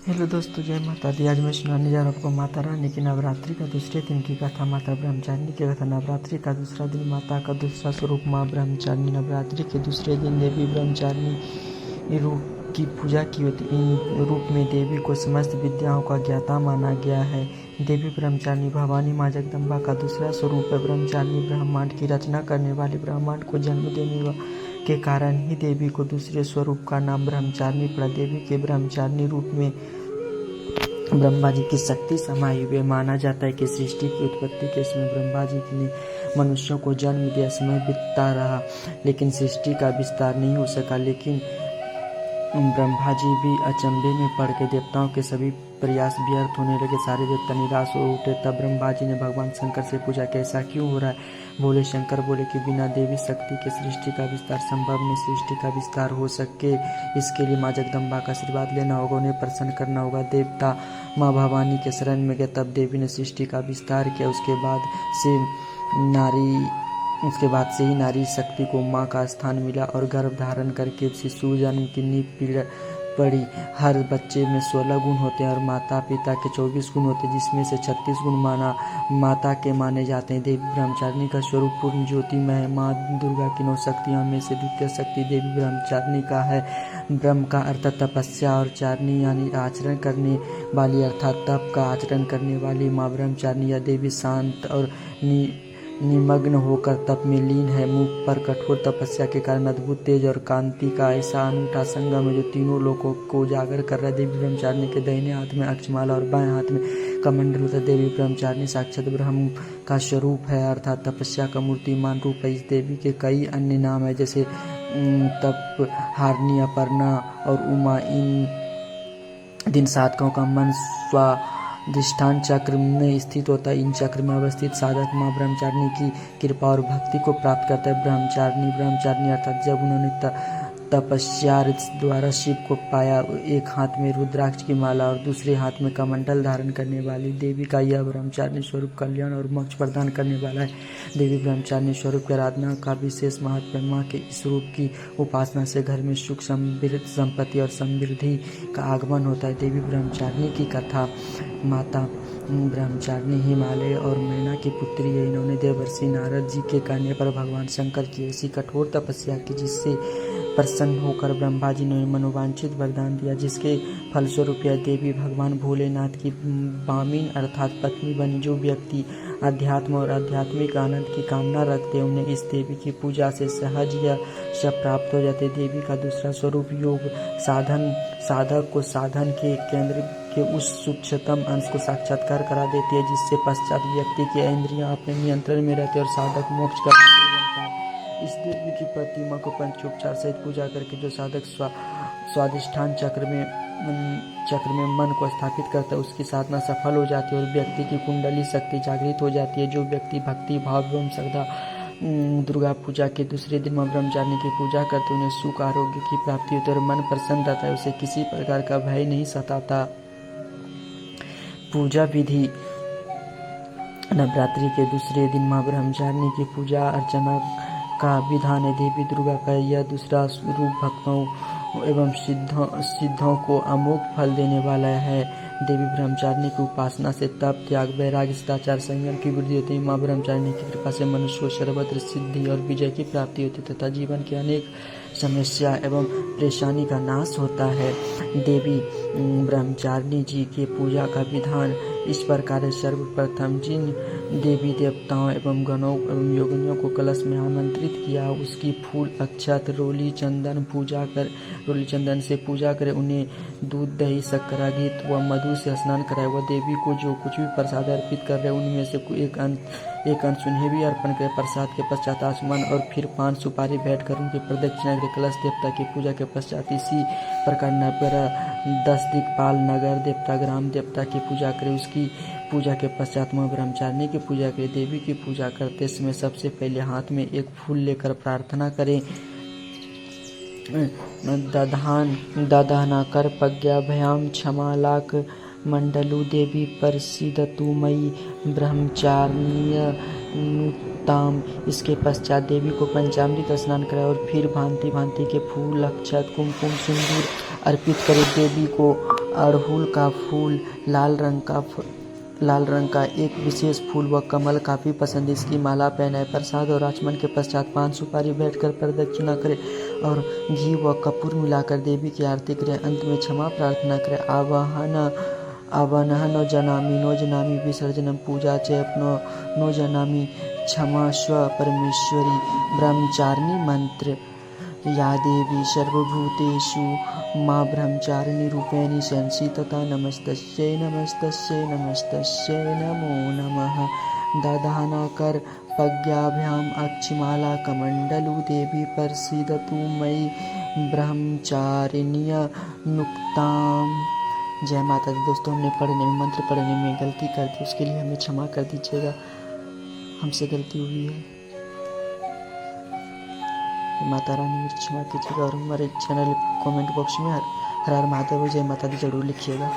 Hello दोस्तों, जय माता दी। आज मैं सुनाने जा रहा हूँ आपको माता रानी की नवरात्रि का दूसरे दिन की कथा। माता ब्रह्मचारिणी की कथा। नवरात्रि का दूसरा दिन, माता का दूसरा स्वरूप माँ ब्रह्मचारिणी। नवरात्रि के दूसरे दिन देवी ब्रह्मचारिणी रूप की पूजा की होती। इन रूप में देवी को समस्त विद्याओं का ज्ञाता माना गया है। देवी ब्रह्मचारिणी भवानी माँ जगदम्बा का दूसरा स्वरूप है। ब्रह्मचारिणी ब्रह्मांड की रचना करने वाली, ब्रह्मांड को जन्म देने के कारण ही देवी को दूसरे स्वरूप का नाम ब्रह्मचारिणी पड़ा। देवी के ब्रह्मचारिणी रूप में ब्रह्मा जी की शक्ति समाई हुई। माना जाता है कि सृष्टि की उत्पत्ति के समय ब्रह्मा जी ने मनुष्यों को जन्म दिया। समय बीतता रहा लेकिन सृष्टि का विस्तार नहीं हो सका। लेकिन ब्रह्मा जी भी अचंभे में पड़ के देवताओं के सभी प्रयास व्यर्थ होने लगे। सारे देवता निराश हो उठे। तब ब्रह्मा जी ने भगवान शंकर से पूछा, कैसा क्यों हो रहा है? बोले शंकर बोले कि बिना देवी शक्ति के सृष्टि का विस्तार संभव नहीं। सृष्टि का विस्तार हो सके इसके लिए माँ जगदम्बा का आशीर्वाद लेना होगा, उन्हें प्रसन्न करना होगा। देवता माँ भवानी के शरण में गए। तब देवी ने सृष्टि का विस्तार किया। उसके बाद से ही नारी शक्ति को माँ का स्थान मिला और गर्भ धारण करके शिशु जन्म की नींव पड़ी। हर बच्चे में 16 गुण होते हैं और माता पिता के 24 गुण होते हैं, जिसमें से 36 गुण माता के माने जाते हैं। देवी ब्रह्मचारिणी का स्वरूप पूर्ण ज्योतिमय है। माँ दुर्गा की 9 शक्तियों में से द्वितीय शक्ति देवी ब्रह्मचारिणी का है। ब्रह्म का अर्थ तपस्या और चारिणी यानी आचरण करने वाली, अर्थात तप का आचरण करने वाली माँ ब्रह्मचारिणी। यह देवी शांत और निमग्न होकर तप में लीन है। मुख पर कठोर तपस्या के कारण अद्भुत तेज और कांति का ऐसा अनूठा संगम है जो तीनों लोगों को उजागर कर रहा है। देवी ब्रह्मचारिणी के दाहिने हाथ में अक्षमाला और बाएं हाथ में कमंडल होता है। देवी ब्रह्मचारिणी साक्षात ब्रह्म का स्वरूप है, अर्थात तपस्या का मूर्तिमान रूप है। इस देवी के कई अन्य नाम है, जैसे तप हारिणी, अपर्णा और उमा। इन दिन साधकों का मन स्वाधिष्ठान चक्र में स्थित होता है। इन चक्र में अवस्थित साधक माँ ब्रह्मचारिणी की कृपा और भक्ति को प्राप्त करता है। ब्रह्मचारिणी अर्थात जब उन्होंने तपस्या द्वारा शिव को पाया। एक हाथ में रुद्राक्ष की माला और दूसरे हाथ में कमंडल धारण करने वाली देवी का यह ब्रह्मचारिणी स्वरूप कल्याण और मोक्ष प्रदान करने वाला है। देवी ब्रह्मचारिणी स्वरूप की आराधना का विशेष महत्व है। माँ के इस रूप की उपासना से घर में सुख, समृद्धि, संपत्ति और समृद्धि का आगमन होता है। देवी ब्रह्मचारिणी की कथा। माता ब्रह्मचारिणी हिमालय और मैना की पुत्री है। इन्होंने देवर्षि नारद जी के कहने पर भगवान शंकर की ऐसी कठोर तपस्या की जिससे प्रसन्न होकर ब्रह्मा जी ने मनोवांछित वरदान दिया, जिसके फलस्वरूप यह देवी भगवान भोलेनाथ की बामिन अर्थात पत्नी बनी। जो व्यक्ति अध्यात्म और आध्यात्मिक आनंद की कामना रखते हैं उन्हें इस देवी की पूजा से सहज यह सब प्राप्त हो जाते। देवी का दूसरा स्वरूप योग साधक को साधन के केंद्र के उस सूक्ष्मतम अंश को साक्षात्कार करा देती है, जिससे पश्चात व्यक्ति की इंद्रियां अपने नियंत्रण में रहती है और साधक मोक्ष का मार्ग बनता है। इस देवी की प्रतिमा को पंचोपचार सहित पूजा करके जो साधक स्वाधिष्ठान चक्र में मन को स्थापित करता है उसकी साधना सफल हो जाती है और व्यक्ति की कुंडली शक्ति जागृत हो जाती है। जो व्यक्ति भक्ति भाव एवं श्रद्धा दुर्गा पूजा के दूसरे दिन माँ ब्रह्मचारिणी की पूजा करते उन्हें सुख आरोग्य की प्राप्ति होती है और मन प्रसन्न रहता है। उसे किसी प्रकार का भय नहीं सताता। पूजा विधि। नवरात्रि के दूसरे दिन माँ ब्रह्मचारिणी की पूजा अर्चना का विधान है। देवी दुर्गा का यह दूसरा रूप भक्तों एवं सिद्धों को अमोघ फल देने वाला है। देवी ब्रह्मचारिणी की उपासना से तप, त्याग, वैराग्य, सदाचार, संयम की वृद्धि होती है। माँ ब्रह्मचारिणी की कृपा से मनुष्य को सर्वत्र सिद्धि और विजय की प्राप्ति होती है तथा जीवन की अनेक समस्या एवं परेशानी का नाश होता है। देवी ब्रह्मचारिणी जी की पूजा का विधान इस प्रकार है। सर्वप्रथम जिन देवी देवताओं एवं गणों एवं योगिनियों को कलश में आमंत्रित किया उसकी फूल, अक्षत, रोली चंदन से पूजा करे। उन्हें दूध, दही, शक्करा, घी व मधु से स्नान कराए। वह देवी को जो कुछ भी प्रसाद अर्पित कर रहे उनमें से एक अंश उन्हें भी अर्पण करे। प्रसाद के पश्चात आचमन और फिर पान सुपारी भेंट कर उनकी प्रदक्षिणा करे। कलश देवता की पूजा के पश्चात इसी प्रकार नवग्रह, 10 दिक्पाल, नगर देवता, ग्राम देवता की पूजा करे। उसकी पूजा के पश्चात माँ ब्रह्मचारिणी की पूजा करें। देवी की पूजा करते समय सबसे पहले हाथ में एक फूल लेकर प्रार्थना करें। दधानाकर पज्ञाभयाम क्षमालाक मंडलु देवी प्रसीदतु मयि ब्रह्मचारिण्यनुताम। इसके पश्चात देवी को पंचामृत स्नान कराए और फिर भांति भांति के फूल, अक्षत, कुमकुम, सिंदूर अर्पित करे। देवी को अड़हुल का फूल, लाल रंग का एक विशेष फूल व कमल काफी पसंद। इसकी माला पहनाए। प्रसाद और आचमन के पश्चात 5 सुपारी बैठकर प्रदक्षिणा करें और घी व कपूर मिलाकर देवी की आरती करें। अंत में क्षमा प्रार्थना करें। आवाहन नो जनामि विसर्जनम पूजा चैप नो जनामि क्षमास्व परमेश्वरी। ब्रह्मचारिणी मंत्र। या देवी सर्वभूतेषु मां ब्रह्मचारिणी रूपेण संस्थिता नमस्तस्यै नमस्तस्यै नमस्तस्यै नमो नमः। दधानाकर पज्ञाभ्याम अक्षिमाला कमंडलु देवी प्रसीदतु मयि ब्रह्मचारिण्य नुक्ताम। जय माता दी। दोस्तों, हमने मंत्र पढ़ने में गलती कर दी, उसके लिए हमें क्षमा कर दीजिएगा। हमसे गलती हुई है, माता रानी मेरी क्षमा कीजिएगा। और हमारे चैनल कमेंट बॉक्स में हर हर महादेव जय माता दी जरूर लिखिएगा।